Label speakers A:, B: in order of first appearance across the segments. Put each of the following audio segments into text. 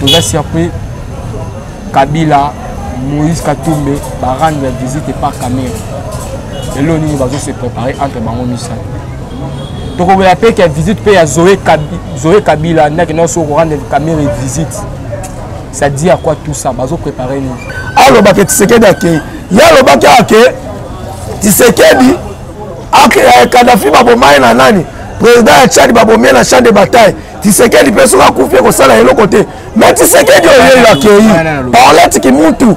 A: Tout ça surpris Kabila, Moïse Katumbe, va rendre visite par caméra. Et là, on va se préparer entre Bango Missa. Donc, on va appeler qu'il visite à Zoé Kabila, qui n'a pas rendre caméra et visite. Ça dit à quoi tout ça? On va préparer.
B: Alors, tu sais que il y a le bac à tu sais que Kadhafi va bomber nani président de Tchad va bomber la champ de bataille. Tu sais que les personnes ont confié au salaire de l'autre côté. Mais tu sais que Dieu est accueilli. Parlez qui monte tout.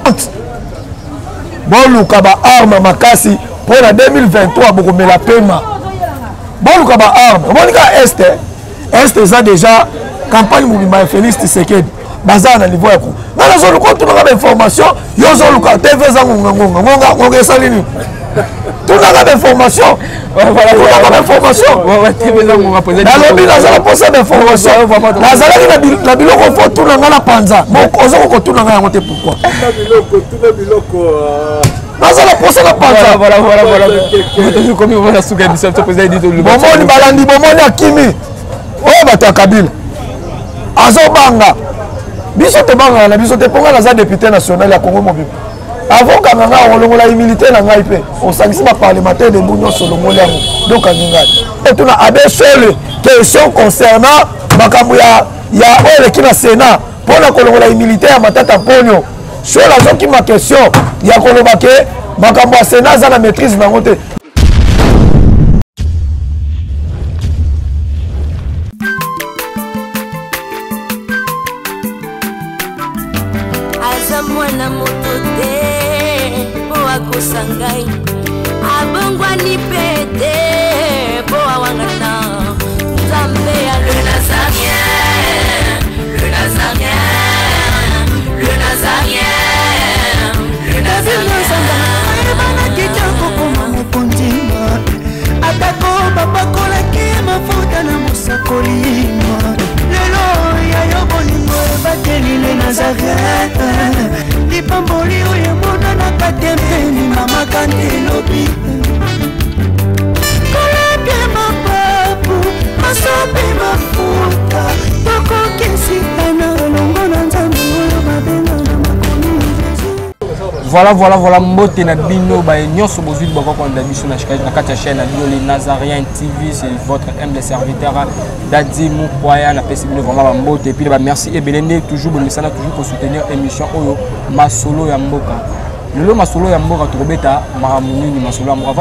B: Bon, le kaba arme makasi pour la 2023 pour me la paiement. Bon, le kaba arme. Bon, Est ça déjà campagne Moubima Félix Tshisekedi. Bazar na niveau yako. Na la zone ko tuna information, yo zone ko TV za ngonga salini. Tuna ka information. Voilà, tuna information.
A: TV za ngonga poser.
B: Na lobi na za poser information. Na za la biloko fo tuna ngala panza. Mo ozo ko tuna ngala ngote pourquoi? Tuna biloko. Na za la poser la panza.
A: Voilà. Vous comme on a souga mission te poser dit le.
B: Bomoni balandi bomoni akimi. Oh bata Kabila. Azo banga. Biso te banga na biso te ponga na za député national ya Congo mobile. Avant kanga on longola humilité na ngai pe. On sangisi ba parlementaire de Bunyo Solomon yango. Donc aningai. Et tuna abesole question concernant makambo ya ole ki na Sénat pona kolongola humilité ya matata ponyo. Sur la zone qui ma question ya koloba ke makambo ya Sénat za na maîtrise na ngote.
C: Mwana motote boa kusangai abongwa ni pete boa wangata Nzambe ya le Nazarien bana kitoko koma mukundima atako babakola ke mafuta na musakolima lelo ya yobolingo bateli le Nazarien Lipamboli oyo mona na katempeni mama kandelobi koleke mapapu masope mafuta tokokesika na longo na Nzambe oyo mabenga na makomi
A: Voilà mbote na bino ba nyonso bozui boko konda biso na kati chaîne na bino les Nazariens TV, c'est votre humble serviteur Daddy Mukwaya na pesi bino vraiment mbote et puis ba merci et belende toujours bon message toujours pour soutenir émission oyo masolo ya mboka. Lelo masolo ya mboka tokobeta maramuni masolo ya mboka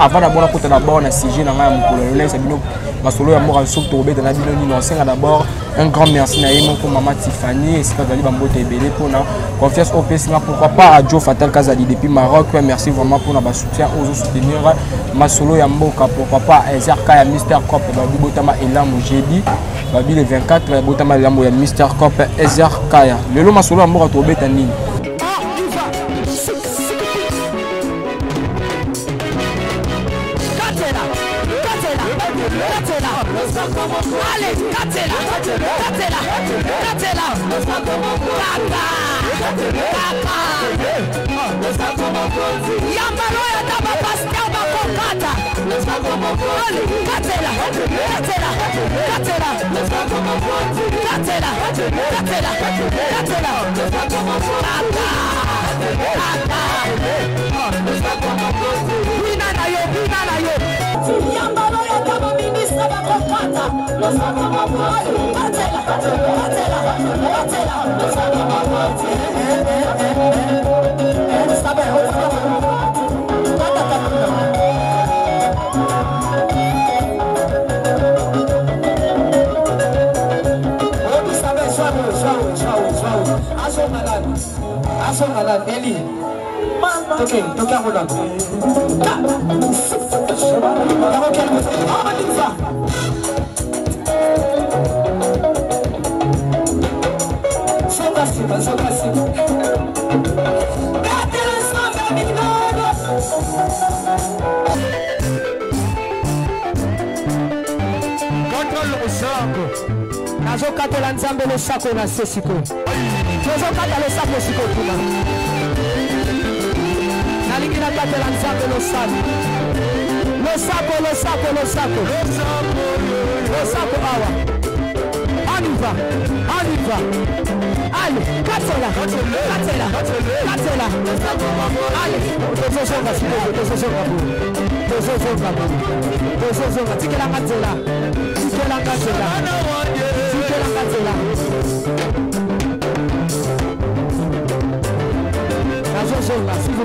A: avant d'abord kota d'abord na sujet na ngaya mukolo lelo c'est bino masolo ya mboka so tokobeta na bino ni senga d'abord un grand merci na yemo pour maman Tiffany et c'est quand dali bambote ebele pour na confiance au PS pourquoi pas à Joe Fatal Kazali depuis Maroc. Merci vraiment pour na soutien aux soutenir masolo ya mboka pourquoi pas Ezerka ya Mister Cop babi botama elamu jeudi babi le 24 botama elamu ya Mister Cop Ezerka ya lelo masolo ya mboka tokobeta nini.
D: Eli, toquei a roda. Só pra cima. Controle o saco. Nazokatela Nzambe lo sako na sesiko. Nazokata lo sako siko tuma. Nalingi nakatela Nzambe lo sako. Lo sako awa. Ani. va. Allez, Katela. Allez, s'il vous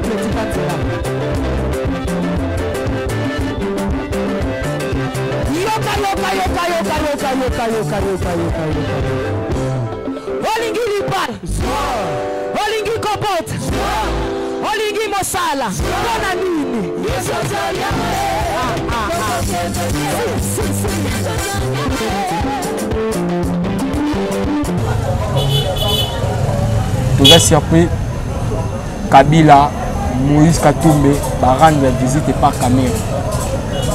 D: plaît, Olingi Lipal, Olingi Kopot, Olingi Mosala, Bona Nini.
A: Nous avons surpris Kabila, Moïse Katumbe, par rendre la visite par caméra.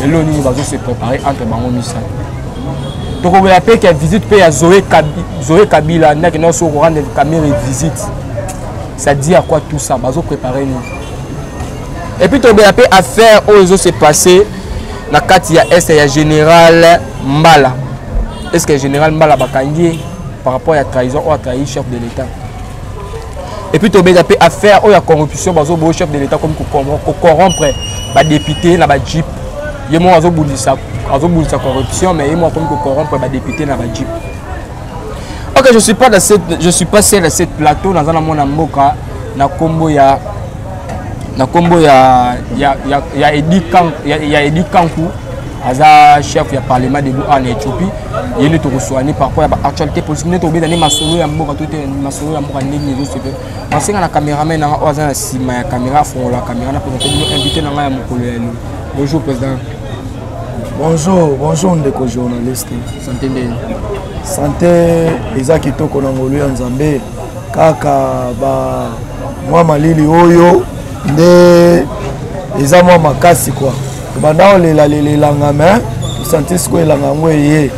A: Et là, nous allons se préparer entre Bango Missa. Donc, on va appeler qu'il y a visite à Zoé Kabila, nous allons rendre la caméra et visite. Ça dit à quoi tout ça? Nous allons préparer nous. Et puis, on va appeler affaire où ils ont se passé. Dans le cas, il y a le général Mbala. Est-ce que le général Mbala Bakangi, par rapport à la trahison, ou à trahi le chef de l'État? Et puis, on va appeler affaire où il y a corruption, le chef de l'État comme corrompre les députés dans la Jeep. Il y a moi qui corruption, mais il y a moi comme corrompre les députés dans la Jeep. Ok, je suis passé dans cette plateau dans un monde en Moka, dans combo il y a Edi Kankou, chef du parlement de en Éthiopie. Il est reçu par rapport à l'actualité politique. Il est tombé dans les masolo ya mboka tout est masolo ya mboka nini zo sepe. Parce que na caméraman na oza sima ya caméra fond la caméra na peut-être invité na ya mokolo ya. Bonjour président.
B: Bonjour ndeko journaliste.
A: Santé bien.
B: Santé eza kitoko na ngolu ya Nzambe kaka ba mwa malili oyo nde eza mwa makasi kwa. Banda olela ngame santis ko elanga ngweye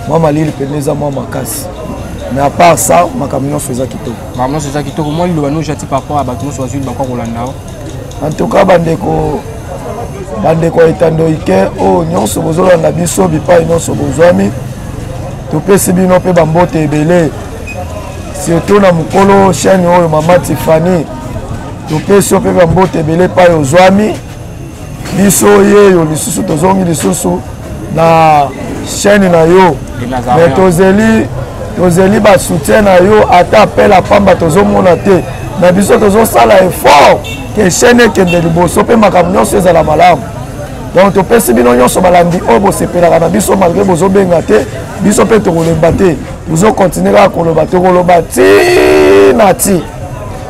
B: mwa malili peneza mwa makasi. Mais à part ça, ma camion faisait kitoko.
A: Ma camion faisait kitoko. Moi, il doit nous jeter par rapport à bâtiment sur une banque Rolanda.
B: En tout cas, bandeko etandoike o nyonso bozola na biso bipai nyonso bozwami. Topesi bino pe bambote ebele. Surtout na mukolo chaîne oyo Mama Tiffany. Topesi pe bambote ebele pa ozwami. Biso yeyo lisusu tozongi lisusu na chaîne na yo. Mais tozeli ba soutien na yo ata appel à pamba tozomona te. Na biso tozosala effort que chaîne kende liboso pe makambo nyonso ezala malamu. Donc topesi bino nyonso balandi oyo bosepelaka na biso malgré bozobenga te biso pe tokolemba te tozokontinue kaka koloba tokoloba ti na ti.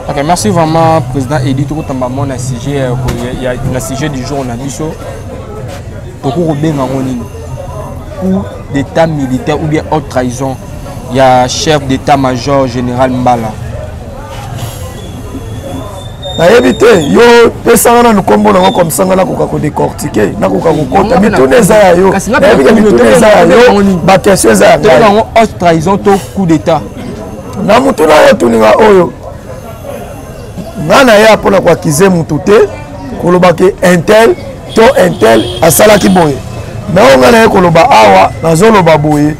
A: Ok, merci vraiment président Edi tokotamba mo na sujet du jour na biso tokobenga ngonini coup d'état militaire ou bien haute trahison. Il y a chef d'état-major général Mbala.
B: Naebite yo pesanga na kombo na comme ça na koka ko décortiquer na koka ko kota mitune za ya yo naebite mitune za ya yo ba question za ya
A: haute trahison to coup d'état
B: na mutu na yo tuninga oyo ngana ya pona kwa kize mutu te koloba ke intel asala ki boye na ngana ya koloba awa na zoloba boye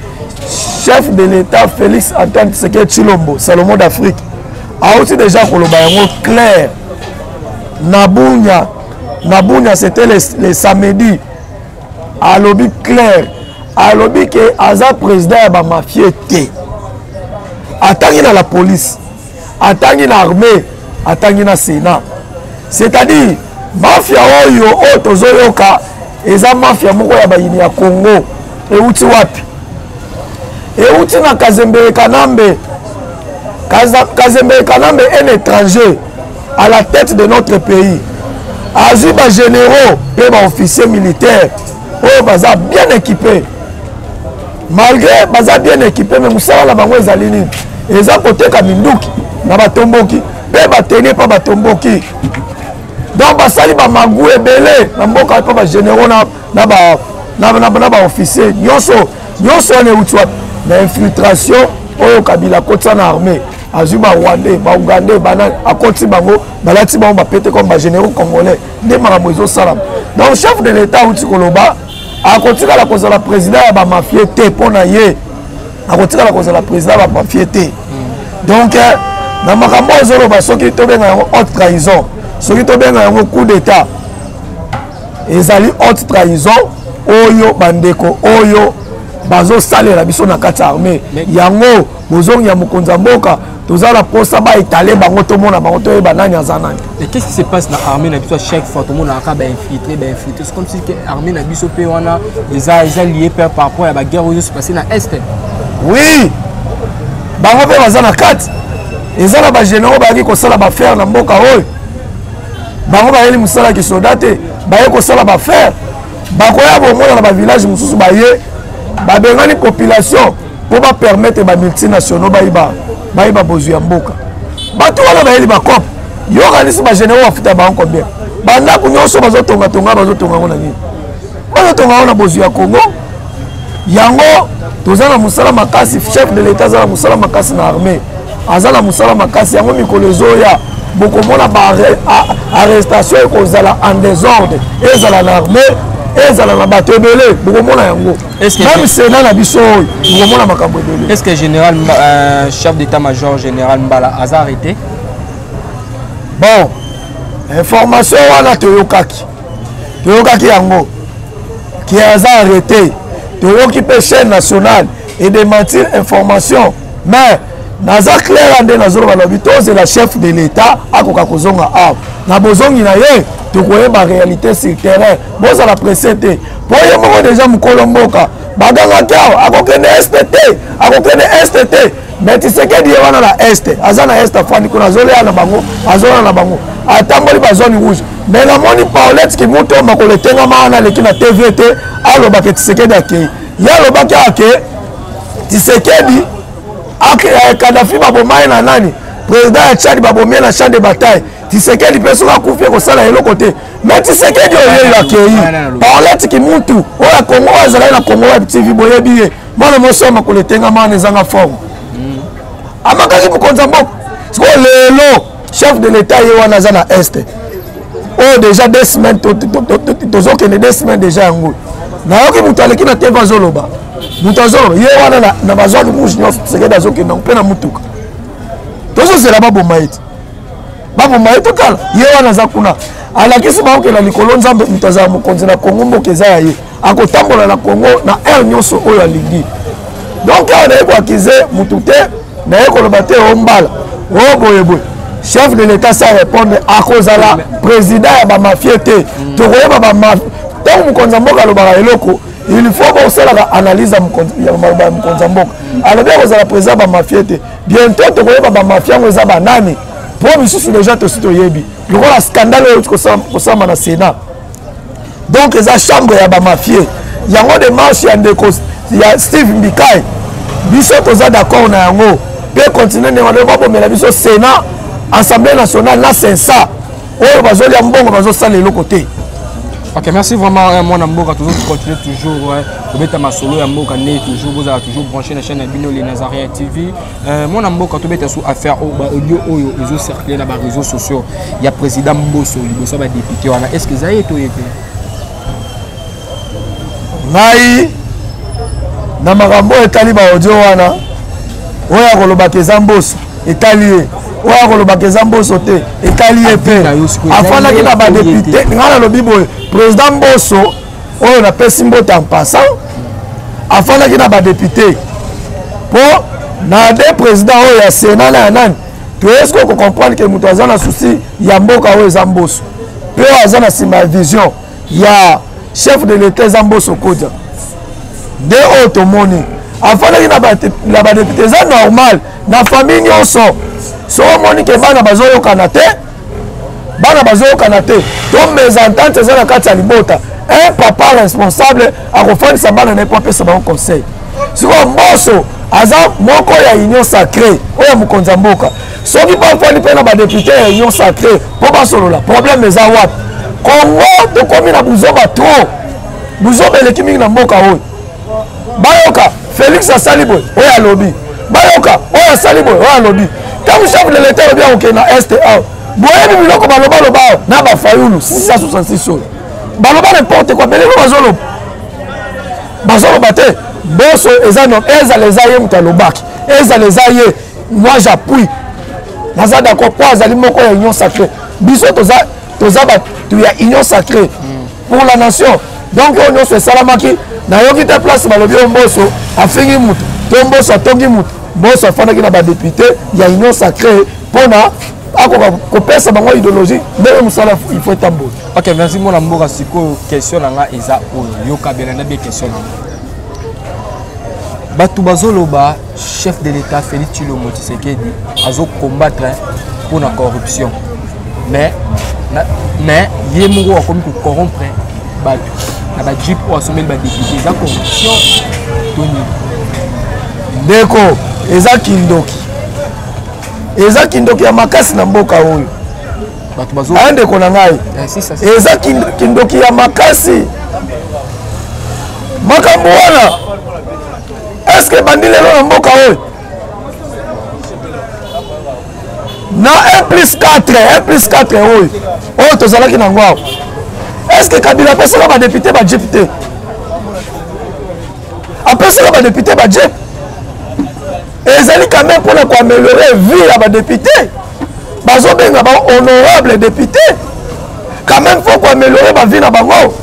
B: chef de l'État Félix Antoine Tshisekedi Tshilombo, Salomon d'Afrique, a aussi déjà koloba yango clair. Nabunya c'était le samedi. A lobby clair. A lobby que Aza président ya mafia té. Atangi na la police, atangi na armée, atangi na Sénat. C'est-à-dire mafia oyo tozoyoka eza mafia moko ya bayini ya Congo e uti wapi? Et outi na Kazembe Kanambe un étranger à la tête de notre pays. Azuba généraux et officiers militaires oh baza bien équipés. Malgré baza bien équipés mais musala la bango ezali nini? Eza koteka minduki na batomboki pe batene pa batomboki. Donc basali ba magu ebele na mboka pa ba généraux na ba officiers nyonso ne outi wapi? L'infiltration au Kabila kotsa na armée azuba rwandais ba ougandais bana akoti bango balati bango ba pété comme ba généraux congolais de maramozo salam. Donc chef de l'état outi koloba akoti kala kozala président ya ba mafia te pona ye akotikala kozala président bamafie te. Donc na makambo ozoloba soki tobenga yango haute trahison, soki tobenga yango coup d'état, ezali haute trahison oyo bandeko oyo bazosalela biso na kati ya armée yango bozongi ya mokonzi ya mboka tozala posa baetale bango tomona bango toyeba nani aza nani.
A: Et qu'est-ce qui se passe dans l'armée na biso chaque fois tout le monde a infiltré c'est comme si l'armée na biso pe wana eza lié par rapport à la guerre où se passé na est.
B: Oui, bango pe baza na kati ezala ba généraux baki kosala ba faire na mboka oyo bango bayeli musala ki soda te baye kosala ba faire bakoya bomona na ba village mususu baye babengani population pour ba permettre ba multinationaux bayiba bozu ya mboka bato wana bayeli bakope yokanisi ba généraux bafuta bango combien bandako nyonso bazotonga ngo na nini bazotonga ngo na bozu ya Congo yango tozala musala makasi chef de l'état zala musala makasi na armée azala musala makasi yango mikolo ezoya bokomona ba arrestation ekozala en désordre ezala na armée ezala na bato ebele bokomona yango même sénat na biso oyo bokomona makambo ebele.
A: Est-ce que général chef d'état-major général Mbala a arrêté?
B: Bon, information wana toyokaki yango qui a arrêté toyoki pe chaîne nationale et démentir information mais naza clair ande nazoloba lobi tozela chef de l'état akoka kozonga awa na bozongi na ye tokoyeba réalité sur terrain bozala pressé te po ye moko déjà mokolo mboka bagangaki awa akokende STT mais Tshisekedi ye wana na este aza na este afandi kuna azolea na bango azolana na bango atamboli ba zone rouge mais namoni Paulette ki muto makolo etengama wana leki na TV te alobaki Tshisekedi akei ye alobaki ake Tshisekedi Kadhafi babomai na nani président ya Tchad babomai na champ de bataille Tshisekedi peso akufi kosala eloko te mais Tshisekedi oyo akei Paulette ki mutu oya Congo azala na Congo Web TV boyebi ye mwana mosoma koletenga mana ezanga forme amakaki mokonzi mboka siko lelo chef de l'état ye wana aza na este oyo déjà 2 semaines tozokende 2 semaines déjà yango nayoki moto aleki na tv azoloba moto azoloba ye wana na bazwaki rouge nyonso Tshisekedi azokende mpe na mutuka tozozela baboma ye totala ye wana aza kuna alakisi baokela likolo nzambe moto azala mokonzi na Congo mboka eza ya ye akotambola na Congo na aire nyonso oyo alingi donc awa naye koakize mutu te naye koloba te ombala o boyeboye chef de l'état sa répondre akozala président ya bamafie te tokoyeba bamafie ntango mokonzi ya mboka alobaka eloko il faut bosalaka analyse ya mokonzi ya mboka alobi akozala président ya bamafie te bientôt tokoyeba bamafie yango eza banani po misusu déjà tosi toyebi lokola scandale oyo kosamba na sénat donc eza chambre ya bamafie yango démarche ya ndeko ya Steve Mbikai biso toza d'accord na yango pe continuer ndenge babomela biso sénat assemblée nationale na sensa oyo bazolia mbongo bazosala eloko te.
A: Ok, merci vraiment mon Mboka, toujours continuer toujours beta masolo ya Mboka né toujours vous avez toujours branché la chaîne Bino les Nazariens TV. Mon Mboka to beta sous affaire audio oyo ils ont circulé dans les réseaux sociaux. Il y a président Mbosso, Liboso ba député wana. Est-ce que ça y est to yeke?
B: Ngai na makambo etali ba audio wana. Oya koloba keza Mbosso etali oya koloba keza Mbosso te etali epe. Afana ki na ba député ngana lobi boye président Mbosso oyo na pesi mbota en passant afana ki na ba député po na de président oyo ya Sénat na nani to est-ce qu'on comprendre que mutu azana souci ya mboka oyo za Mbosso pe azana sima vision ya chef de l'état za Mbosso koja de automoni afana ki na ba député za normal na famille nyonso so moni ke bana bazoyokana te to mésentente eza na kati ya libota un papa responsable akofandisa bana na po apesa bango conseil siko Mbosso aza moko ya union sacrée oyo mokonzi ya mboka soki bafandi mpe na badepute ya union sacrée mpo basolola problème eza wapi Congo tokomi na buzoba trop buzoba eleki mingi na mboka oyo bayoka Félix asali boye oyo alobi bayoka oyo asali boye oyo alobi ntango chef de l'état alobi akokende na este awa boyebi biloko balobaloba na bafayulu 666 oyo baloba n'importe quoi belelo bazoloba te Bosso ezano ezale zaye mutalobaki ezale zaye moi j'appuie naza d'accord po azali moko ya union sacrée biso toza batu ya union sacrée pour la nation donc oyo nyonso esalamaki nayoki te place balobi oyo Mbosso afingi mutu to Mbosso atongi mutu Mbosso afandaki na badepute ya union sacrée mpona akoka kopesa bango idéologie ndenge mosala il faut etambola.
A: Ok, merci mona mboka sikoyo question na nga eza oyo yoka belanda bien question na nga bato bazoloba chef de l'état Félix Tshilombo Tshisekedi azo combattre pour la corruption mais ye moko akomi ko corrompre bato na ba jeep o asomeli ba député za corruption toni
B: ndeko eza kindoki ya makasi na mboka oyo
A: bato bazo
B: ndeko na ngai eza kindoki ya makasi makambo wana est-ce que bandi lelo na mboka oyo na 1+4 oyo tozalaki na ngwao est-ce que Kabila apesaka badepute bajip te apesaka badepute bajip ezali quand même mpona koaméliorer vie ya badepute bazobenga bahonorable député quand même faut koaméliorer bavie na bango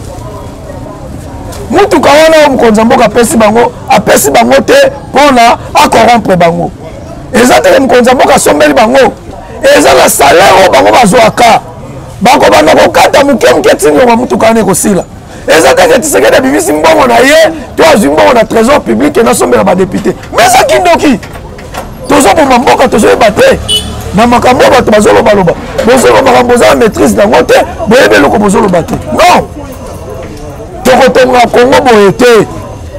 B: mutuka wana oyo mokonzi mboka apesi bango te mpona akorrompre bango eza teke mokonzi mboka asombeli bango eza na salaire oyo bango bazwaka bakobanda kokata moke ntingongo mutuka wana ekosila eza teke Tshisekedi abimisi mbongo na ye to azwi mbongo na trésor public enasombela badepute mais eza kindoki tozoboma mboka tozoyeba te na makambo oyo bato bazolobaloba bozoloba makambo oza na maîtrise nango te boyebi eloko bozoloba te non tokotonga Congo boye te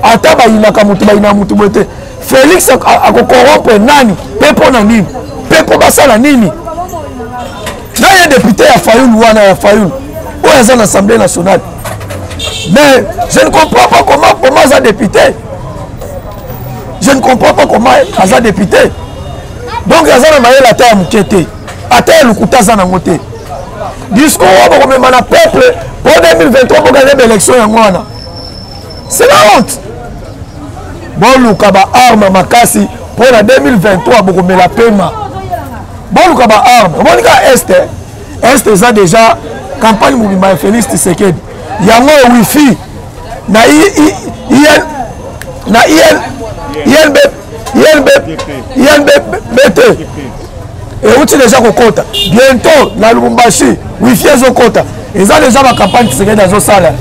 B: ata bayinaka mutu bayina mutu boye te Félix akokorrompre nani mpe mpo na nini mpe mpo basala nini naye député ya Fayulu wana ya Fayulu oyo aza na assemblée nationale mais je ne comprends pas comment aza député je ne comprends pas comment aza député donc aza na mayele ata ya moke te ata ya lokuta aza nango te discours oyo bakomema na peuple pour 2023 bogane baélection yango wana c'est la honte boluka baarme makasi mpo na 2023 bokomela pema boluka baarme omonika este eza déjà campagne mobimba ya Félix Tshisekedi yango wifi na INBT euti déjà kokota bientôt na Lubumbashi wifi ezokota eza déjà bacampagne Tshisekedi azosala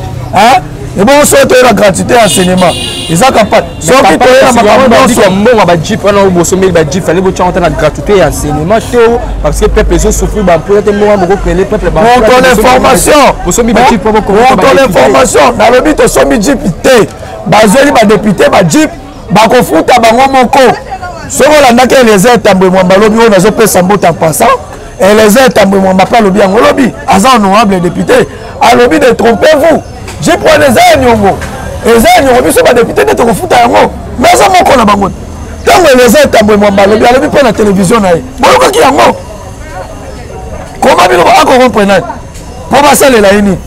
B: ebongo soki toyela gratuité ya enseignement eza campagne soki toyela makambo nyonso
A: mbongo bajip wana oyo bosomeli bajip fale botiango te na gratuité ya enseignement te parce que peuple ezosouffrir bampoya te mbongo bokokele peuple
B: monto l'information nalobi tosomi jip te bazweli badepute bajip bakofuta bango moko soki olandaki eleza etambwe mwamba lobi oyo nazopesa mbota passant eleza etambwe mwamba mpe alobi yango lobi aza honorable député alobi de trompez-vous jip wana eza ya niongo biso badepute nde tokofuta yango mais aza moko na bango ntango eleza etambwe mwamba alobi mpe na télévision na ye bolokaki yango koma bino akorrompre nani mpo basalela ye nini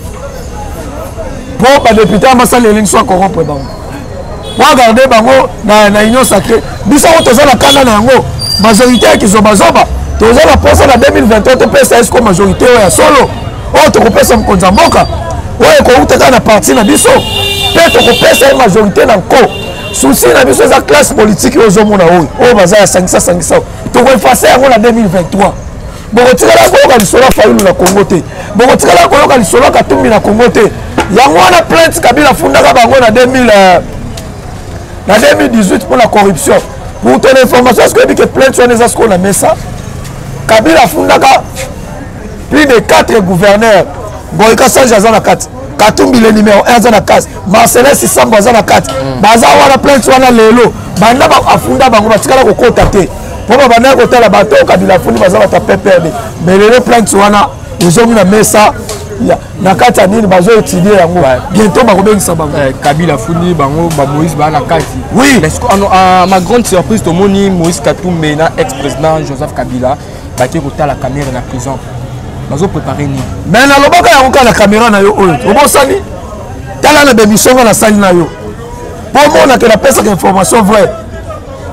B: mpo badepute ya basalela nini so akorrompre bango po agarde bango na union sacrée biso yango toza na kanda na yango majorité ya kizobazoba toza na posa na 2023 topesa esko majorité oyo ya solo oyo tokopesa mokonzi ya mboka oyo ekouta kaka na parti na biso mpe tokopesa ye majorité na nko susi na biso eza classe politique oyo ozomona oyo baza ya sangisa tokoefase yango na 2023 bokotikala koyoka lisolo ya Fayulu na Congo te bokotikala koyoka lisolo ya Katumbi na Congo te yango wana plainte Kabila afundaka bango na 2018 pour la corruption pour ton information est-ce que dit que plainte wana eza sikoyo na mesa Kabila afundaka plus de 4 gouverneurs Ngoyi Kasanji aza na kati Katumbi le numéro 1 aza na kati Marcelin Sisambo aza na kati baza wana plainte wana lelo banda afunda bango batikala kokota te po babanda kotala bato Kabila afundi baza bata PPRD mais lelo plainte wana ezongi na mesa na kati ya nini bazo étudier yango bientôt bakobengisa bango
A: Kabila afundi bango ba Moïse ba na kati
B: oui
A: ma grande surprise tomoni Moïse Katumbi na ex-président Joseph Kabila baki kotala caméra na prison bazo préparer ni
B: mais na lobaka yango ka na caméra na yo oyo obosani tala na bemisonga na sali na yo pour moi que la personne information vraie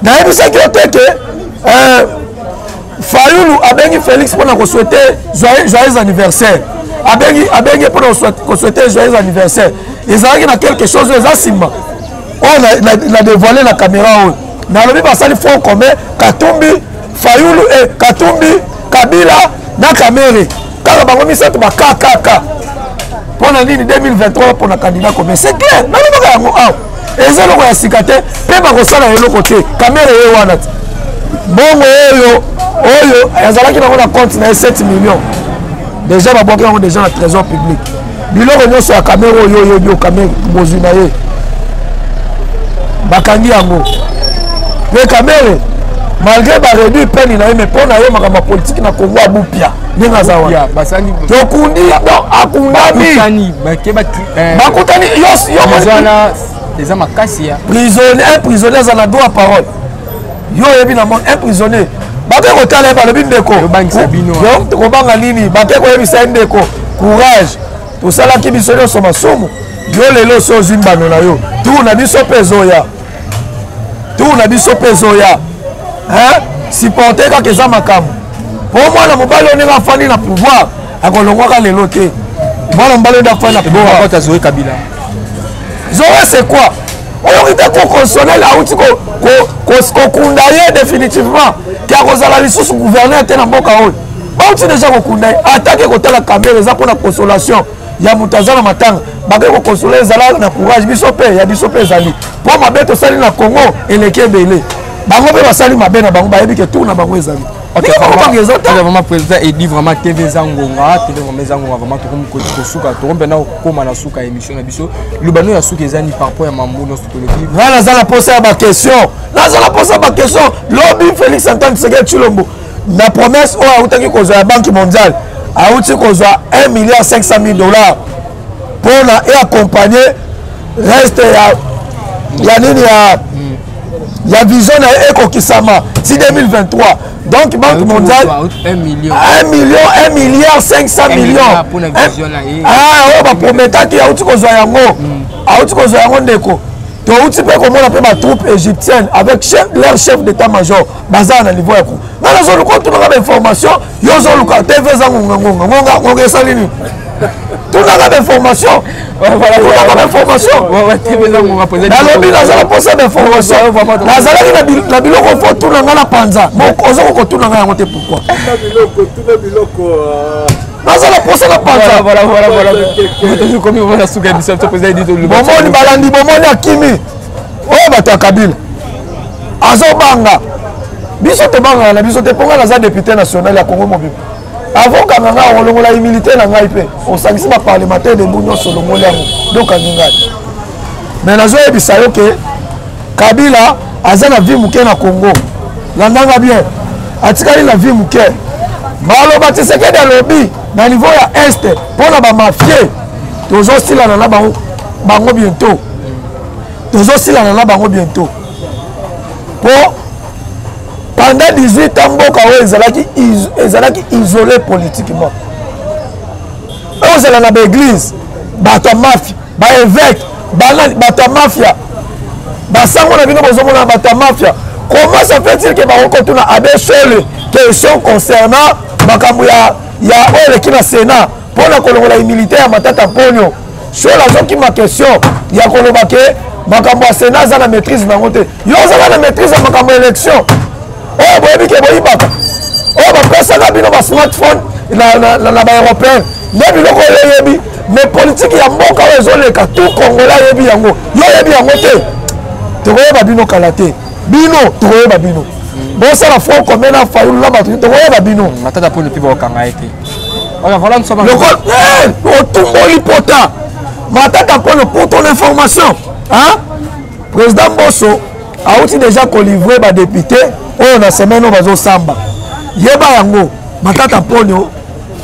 B: na ça qui est que Fayoulou a béni Félix pour souhaiter joyeux anniversaire a béni pour souhaiter joyeux anniversaire ils ont quelque chose les asima on a dévoilé la caméra na lobi basali fond commun Katumbi Fayoulou et Katumbi Kabila na Kamere kaka bango misato ba KKK pour l'année 2023 pour la candidat commun c'est clair na lobi yango eza loko ya sikate pe ba kosala eloko te Kamere ye wana bongo oyo azalaki na compte na 7 millions déjà ba boka yango déjà na trésor public biloko nyonso ya Kamere oyo Kamere bozuna ye bakangi yango mais Kamere malgré ba réduit peine na ye mais pour na ye makamba politique na Congo abupia ninga zawa tokundi donc akundami bakutani yo les hommes Cassia prisonnier un prisonnier ça na droit à parole yo yebi na monde un prisonnier bake ko tala ba lobi ndeko donc ko banga nini bake ko yebi sa ndeko courage to sala ki biso so masumu yo lelo so zimbano na yo tu na biso pezoya hein supporter ka keza makamu po mwana mobali onenga fani na pouvoir akolongwa ka lelo te mwana mobali nda fani na pouvoir
A: akota Zoé Kabila
B: Zoé c'est quoi? On était constitutionnel à outil qu'on définitivement qui a causé la licence gouverneur était dans le boca. On dit déjà qu'on a attaqué contre la caméra pour la consolation. Il y a Moutazana Matang, il y a consoler les na courage, il y a Bissopé Zali. Pour ma bête au Sali na Congo et les Kébélé. Bango va saluer ma bête à Bango, il y a tout na Bango Zali.
A: Ok, vraiment président et dit vraiment TV Zangonga, TV Zangonga vraiment tout comme côté souka, tout comme maintenant comme na souka émission na biso, le bano ya souka ezani par rapport à mambo no psychologie.
B: Voilà ça la poser ma question. Là ça la poser ma question. Lobby Félix Antoine Tshisekedi Tshilombo. La promesse au autaki ko la Banque mondiale, a outi ko zo 1,5 milliard pour na et accompagner reste ya nini ya vision na ekokisama si 2023. Donc Banque mondiale
A: 1 million
B: 500 millions
A: pour la vision là
B: on va promettre qu'il y a outi ko zo yango ndeko to outi pe ko mona pe ba troupe égyptienne avec leur chef d'état-major bazar na niveau ya ko na zo ko tu na information yo zo luka TV zangonga salini tout na information voilà tout information
A: TV zangonga poser
B: na lobi na za poser d'information na za la biloko fo tout na na panza mo ozo ko tout na yango te pourquoi Nazala poser la panza
A: voilà vous comme on a souka biso to poser dit le
B: bomoni balandi bomoni akimi o bato Kabila azobanga biso te banga na biso te ponga na za député national ya Congo mobile avant kanga on longola humilité na ngai pe on sangisi ba parlementaire de bunyo solo moliamo donc ngai mais nazo ebisa yo ke Kabila azana vie muke na Congo landanga bien atikali la vie muke baloba Tshisekedi alobi na niveau ya est pona ba mafie tozo sila na bango bientôt pour pendant 18 ans mboka oyo ezalaki isolé politiquement oyo ozala na baéglise bato ya mafia baévêque bato ya mafia basango na bino bozomona bato ya mafia comment ça fait-il que bakokotuna abesole question concernant makambo ya oyo eleki na sénat mpona kolongola humilité ya matata mponio shola azoki ma question ya koloba ke makambo ya sénat aza na maîtrise nango te yo ozala na maîtrise ya makambo ya élection oyo boyebi ke boyibaka oyo bapesaka bino basmartphone na baeuropéen nde biloko oyo oyebi mais politike ya mboka oyo ezoleka tout congolais ayebi yango yo oyebi yango te tokoyeba bino kala te bino tokoyeba bino bosala front commun na Fayoulou na bato tokoyeba bino
A: matata mpo lepi bakokanga ye te
B: otumboli pota matata mpo pour ton information président Mbosso auti déjà kolivre badéputé oyo na semaine oyo bazosamba yeba yango matata mponio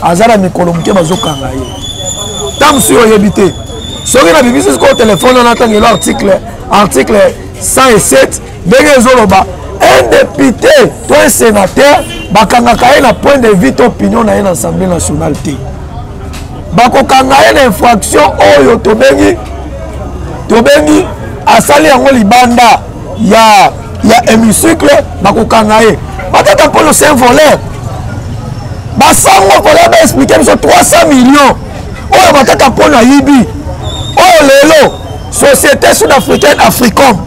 B: aza na mikolo moke bazokanga ye ta mosusu oyebi te soki na bibisi sikoyo telefone wana atangelo article 107 ndenge ezoloba un député to un sénateur bakangaka ye na point de vue to opinion na ye na assemblée nationale te bakokanga ye na infraction oyo tobengi asali yango libanda ya hémicycle bakokanga ye batata mpona c'est un voleur basango voleur baexplike biso 300 millions oyo batata mpona yibi oyo lelo société sud-africaine africom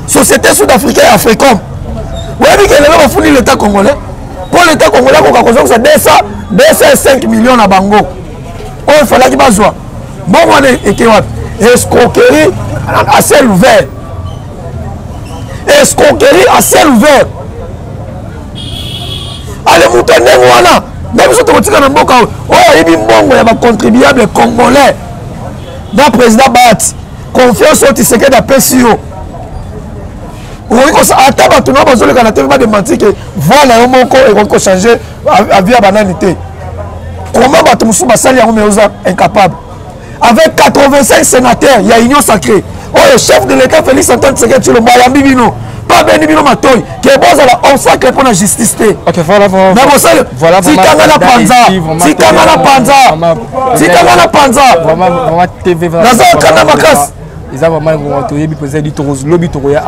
B: société sud-africaine africom oyebi ke lelo bafundi l'état congolais mpo l'état congolais akoka kozongisa 205 millions na bango oyo efalaki bazwa bongo wana eke wapi escroquerie à ciel ouvert escroquerie à ciel ouvert ale moto ndenge wana nde biso tokotika na mboka oyo ayebi mbongo ya bacontribuable congolais na président Bahati confiance oyo Tshisekedi apesi yo ata bato na bazoleka na tv bademanti ke voi na yo moko ekoki kochange avi ya banani te comment bato mosusu basali yango mais oza incapable avec 85 sénateurs il y a union sacrée oyo chef de l'état Félix Antoine Tshisekedi Tshilombo ayambi bino pas beni bino matoi ke bozala obstacle mpona justice te mais bosala tikanga na panza naza okanda makasi
A: ils ont vraiment le président lobby continuer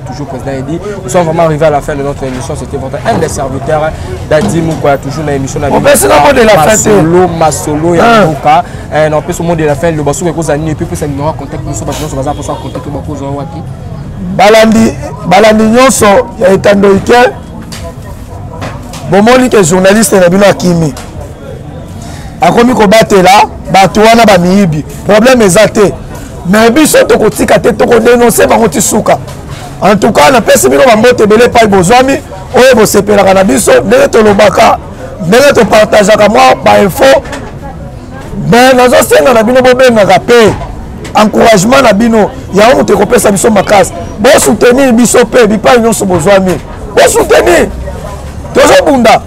A: toujours président dit nous sommes vraiment arrivés à la fin de notre émission. C'était votre un des serviteurs Daddy Moukoya toujours dans l'émission de la Masolo et Mouka on peut se mot de la fin le basso que cause année et puis ça numéro contact nous sommes pour ça contacter beaucoup de waki balandi nyonso ya etandoike bomoni ke journaliste na bino akimi akomi kobatela bato wana bamiyibi problème eza te mais biso tokotika te tokodénonce bango ti suka en tout cas napesi bino bambote ebele epai bozwami oyo bosepelaka na biso ndenge tolobaka ndenge topartageaka mwa bainfo mais nazosenga na bino bobengaka mpe encouragement na bino yango moto ekopesa biso makasi bosoutenir biso mpe bipai nyonso bozwami bosoutenir tozobunda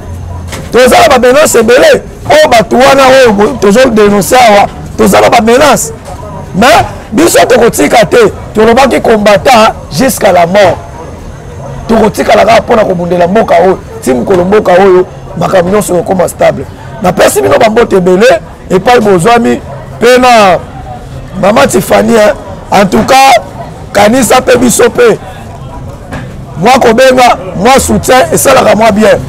A: tozala bamenace ebele oyo bato wana oyo tozodénonce awa tozala bamenace mais biso tokotika te tolobaki combattant jusqu'à la mort tokotikala kaka mpona kobundela mboka oyo ti mokolo mboka oyo makambo nyonso ekokoma stable napesi bino bambote ebele epai bozwami mpe na mama Tiffany en tout cas kanisa mpe biso mpe mwa kobenga mwa soutien esalaka mwa bien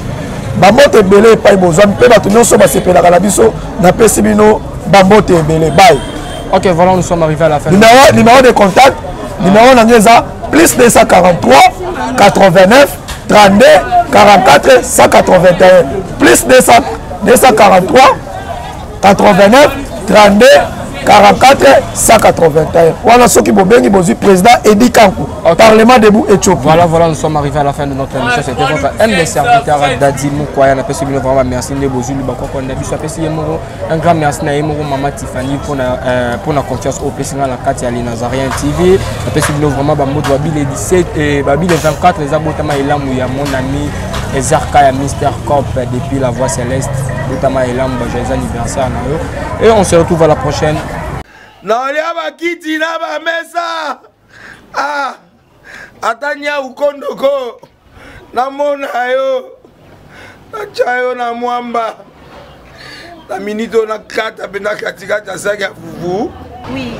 A: bambote ebele epai bozwami mpe bato nyonso basepelaka na biso napesi bino bambote ebele bye. Ok, voilà, nous sommes arrivés à la fin.
B: Numéro de contact, numéro d'Angeza, plus 243 89 32 44 181. Plus 243 89 32 44 181. Voilà ce qui est le président Edi Kankou, Parlement debout Éthiopie.
A: Voilà, nous sommes arrivés à la fin de notre émission. C'était votre un des serviteurs Daddy Moukoya. On a passé vraiment merci de Bozu, un grand merci à Maman Tiffany pour la confiance au président la carte à Nazarien TV. On a passé vraiment Babil les 17 et Babil les 24 les abotama et l'âme où il y a mon ami Ezarka et Mister Cop depuis la voix céleste. Notamment et l'âme joyeux anniversaire. Et on se retrouve à la prochaine.
E: Naolia bakiti na ba mesa. Ah. Atanya ukondoko. Namona yo. Nachayo na mwamba. Na minito na kata bena katikata saki ya fufu.
F: Oui.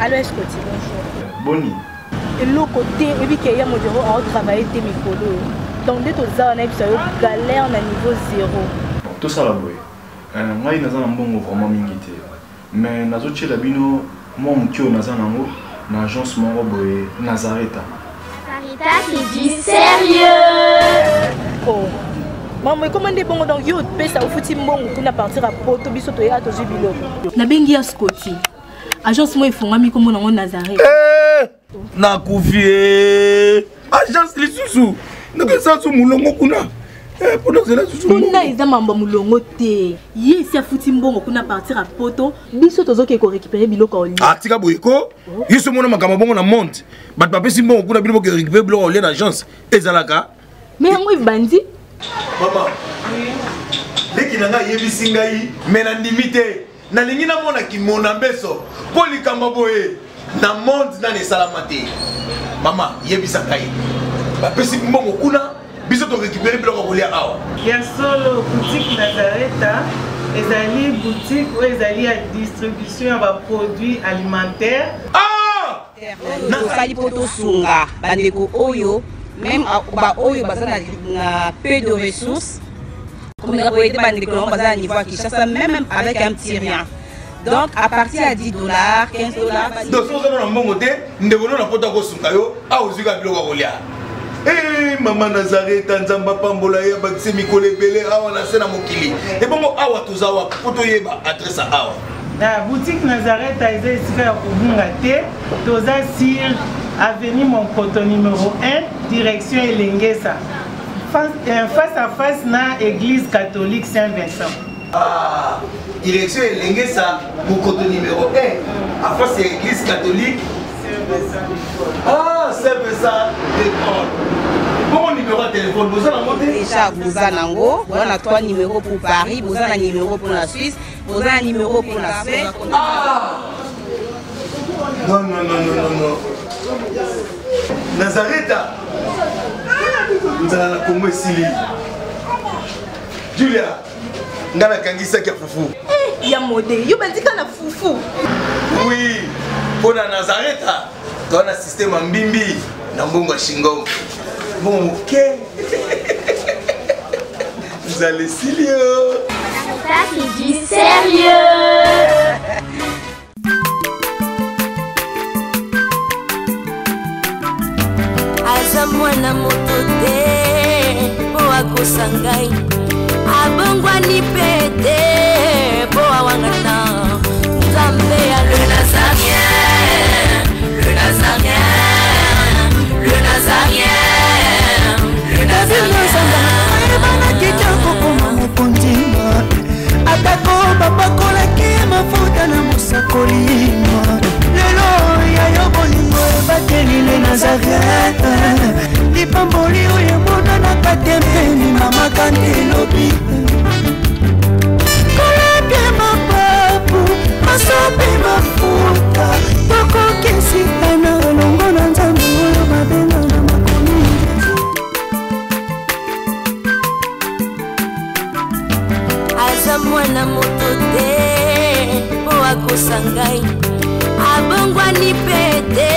F: Allô Escoti, bonjour.
E: Boni.
F: Et l'autre côté, et puis qu'il y a mon bureau à travailler tes micros. Donc dès que tu as un galère à niveau 0.
G: Tout ça là, boy. Moi, il y a un bon vraiment mingité. Mais nazo tche labino moi mukio naza nango na agence moko boye Nazareta.
H: Sarita qui dit sérieux.
F: Oh. Maman comment des bon donc yo pesa au fouti mbongo kuna partir à poto biso to ya to jubilo. Na bengi ya Scotty. Agence moi ifungami comme nango Nazareta.
E: Na kufie. Agence lisusu. Ndeke sansu mulongo kuna.
F: Tuna eza mamba mulongo te. Ye si afuti mbongo kuna partir à poto, biso tozoke ko récupérer biloko oli.
E: Ah tika boyeko. Yiso mona makama bongo na monte. Bat papé si mbongo kuna biloko récupérer biloko oli na agence. Ezalaka.
F: Mais yango bandi.
E: Maman. Leki nanga yebisi ngai mena ndimite. Na lingi na mona ki mona beso. Poli kamba boye. Na monte na ne salamate. Maman yebisa ngai. Ba pesi mbongo kuna biso to récupérer biloko kolia awa.
I: Ya solo boutique Nazareta, ezali boutique ou ezali à distribution de produits alimentaires.
E: Ah!
J: tosali mpo tosunga bandeko oyo même baoyo baza na peu de ressources comme les boyete bandeko nango baza na niveau ya Kinshasa même avec un petit rien. Donc à partir à $10, $15.
E: Donc si vous avez un bon côté, nous devons nous apporter au sungayo, à aux yeux de l'Olia. Eh maman Nazareth, Nzamba Pambola, Bakse Mikole Bele, Awa Nasena Mokili. Et bon, Awa Tuzawa, Potoyeba, adresse à Awa.
I: La boutique Nazareth a été ici à Kubungate, Toza sur avenue Monkoto numéro 1, direction Elengesa. Face à face na église catholique Saint-Vincent.
E: Ah, direction Elengesa, Monkoto numéro 1, à face de l'église catholique. Ah, Saint-Vincent d'école. Bon numéro de téléphone, vous avez monté
J: déjà, vous avez on a 3 numéros pour Paris, vous avez un numéro pour la Suisse, vous avez un numéro pour la Suède.
E: Ah non, non, non, non, non, non. Nazareth, nous allons la Congo Sili. Julia, nous allons la Kangisa qui a foufou.
F: Il y a modé, il y a foufou.
E: Oui, pour la Nazareth, tu as un système en bimbi, dans Bongo Shingo. Bon, ok. Vous allez Silio.
H: Ça c'est du sérieux.
C: Aza mwana moto te po akosa ngai abongwani pete po awangata Nzambe ya le Nazarien, le Nazarien, le Nazarien, le Nazarien. Ebana kitoko koma mokondima atako babakolaki mafuta na mosakolima lelo yayo bolingo ebateli le Nazareth lipamboli oyo emonanaka te mpeni mama kandelobi kolapye mapapu masopi mafuta tokokisika na olongo na Nzambe oyo babenga na makomi aza mwana moto te po akosa ngai abongwani pete